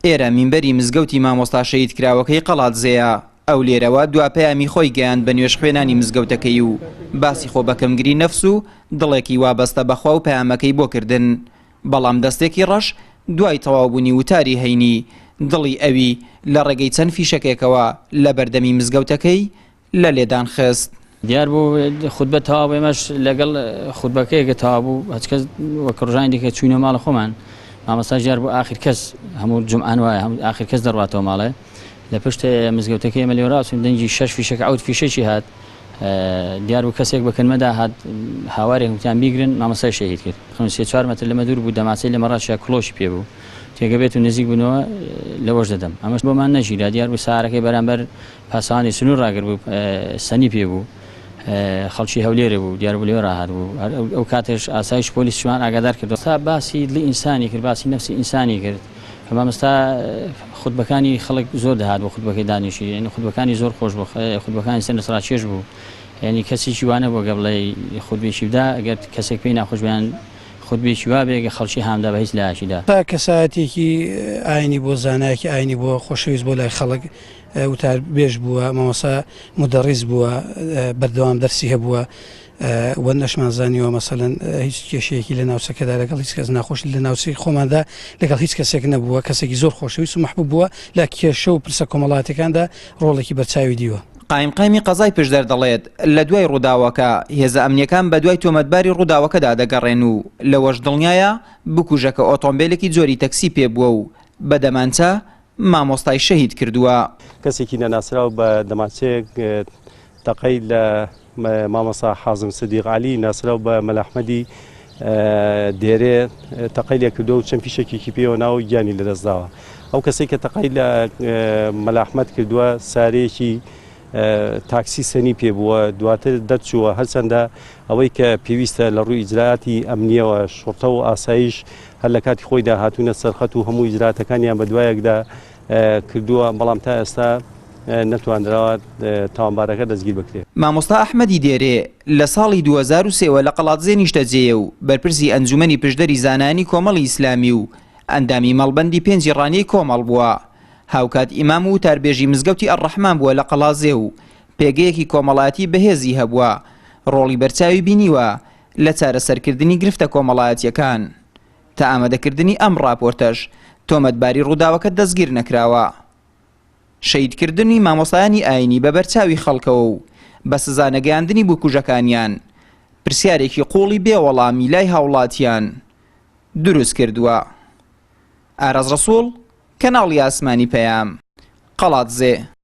ئێرە مینبەری مزگەوتی مامۆستا شەهید کراوەکەی قەڵاتزەیە. ئەو لێرەوە دواپەیامی خۆی گەیاند بە نوێژ خوێنانی مزگەوتەکەی و باسی خۆ بەکەمگری نەفس و دڵێکی وابەستە بەخوا و پەیامەکەی بۆ کردن. بەڵام دەستێکی ڕەش دوای تەواوبوونی وتاری هەینی دڵی ئەوی لە ڕێگەی چەند فیشەکێکەوە لە بەردەمی مزگەوتەکەی لە لێدان خست. دیار بوو خوتبە تەواو ئێمەش لەگەڵ خوتبەکەیەکە تەواو بوو هەچ کەس وەک ڕۆژانی دیکە چوونە ماڵە خۆمان مامۆستا دیار بوو ئاخر کەس هەموو جومعان وایە ئاخر کەس دەڕواتەوە ماڵێ لە پشت مزگەوتەکەی ئێمە لێوە ڕاستین دەنگی 6 فیشەکە ئەوت فیشەی هات دیار بوو کەسێک بە کلمەدا هات هاوارێک وتیان بیگرن مامۆستای شەهید کرد. خۆن 3-4 مەتر لەمە دوور بوو دەماچەی لە مەڕاشیا کڵۆشی پێ بوو تێگە بێت و نزیک بوونەوە لەوەش دەدەم ئەمەش بۆمان نەژیرا. دیار بوو سارەکەی بەرامبەر پاسەوانی سنوور ڕاگر بوو سەنی پێ بوو خەڵکی هەولێرە بوو دیار بوو لێوە ڕاهات بوو ئەو کاتێش ئاسایش پۆلیس چوان ئاگادار کرد تا باسی لی ئینسانی کرد باسی نەفسی ئینسانی کرد. مامۆستا خوتبەکانی خەڵک زۆر دەهات بۆ خوتبەکەی دانیشی یعنی خوتبەکانی زۆر خۆش بوو خوتبەکانی سەر نەسڕاکێش بوو یعنی کەسێکی وانە بۆ گەبڵەی خوتبێکی بدا ئەگەر کەسێک پێی ناخۆش بیان خوتبێکی وا بێگە خەڵکی هامدا بە هیچ لایەکیدا تا کەسایەتێکی ئاینی بۆ زانایەکی ئاینی بۆ خۆشەویست بۆ لای خەڵک وتار بێژ بووە مامۆستا مدەڕیز بووە بەردەوام دەرسی هەبووە وە نەشمان زانیوە مەسەلەن هیچ کێشەیەکی لە ناوچەکەدا لەگەڵ هیچ کەس ناخۆش لە ناوچەی خۆماندا لەگەڵ هیچ کەسێک نەبووە کەسێکی زۆر خۆشەویست و مەحبوب بووە لە کێشە و پرسە کۆمەڵاتەکاندا ڕۆڵێکی بەرچاوی دیوە. قایمی قەزای پشدەر دەڵێت لە دوای ڕووداوەکە هێزە ئەمنیەکان بە دوای تۆمەتباری ڕووداوەکەدا دەگەڕێن و لەوەش دڵنیایە بکوژەکە ئۆتۆمبیلێکی جۆری تەکسی پێ بووە و بە دەمانچە مامۆستای شەهید کردووە. کەسێکی نەناسراو بە دەماچەیەک تەقەی لە مامۆستا حازم سدیق عەلی ناسراو بە مەلەحمەدی دێرێ تەقەی لێ کردووە و چەند فیشێکی پێوە ناو گیانی لەدەستداوە. ئەو کەسێک کە تەقەی لە مەلەحمەد کردووە سارەیەکی تاکسی سەنی پێ بووە دواتر دەرچووە هەرچەندە ئەوەی کە پێویستە لە ڕووی ئیجراعاتی ئەمنیەوە شۆرتە و ئاسایش هەر لە کاتی خۆیدا هاتوونە سەرخەت و هەموو ئیجراعاتەکانیان بە دوایەکدا کردووە بەڵام تا ئێستا نەتوانراوە تاوانبارەکە دەستگیر بکرێت. مامۆستا ئەحمەدی دێرێ لە ساڵی 2003 لە قەڵاتزێ نیشتەجێ و بەرپرسی ئەنجومەنی پشدەری زانانی کۆمەڵی ئیسلامی و ئەندامی مەڵبەندی پێنجی ڕانیەی کۆمەڵ بووە. هاوکات ئیمام و تاربێژی مزگەوتی ئەڕەحمان بووە لە قەڵازێ و پێگەیەکی کۆمەڵایەتی بەهێزی هەبووە ڕۆڵی بەرچاوی بینیوە لە چارەسەرکردنی گرفتە کۆمەڵایەتیەکان. تا ئامادەکردنی ئەم ڕاپۆرتەش تۆمەتباری ڕووداوەکە دەستگیر نەکراوە. شەهیدکردنی مامۆستایانی ئاینی بە بەرچاوی خەڵکەوە و بە سزا نەگەیاندنی بکوژەکانیان پرسیارێکی قوڵی بێوەڵامی لای هاوڵاتیان دروست کردووە. ئاراز ڕەسوڵ، کەناڵی ئاسمانی پەیام، قەڵاتزێ.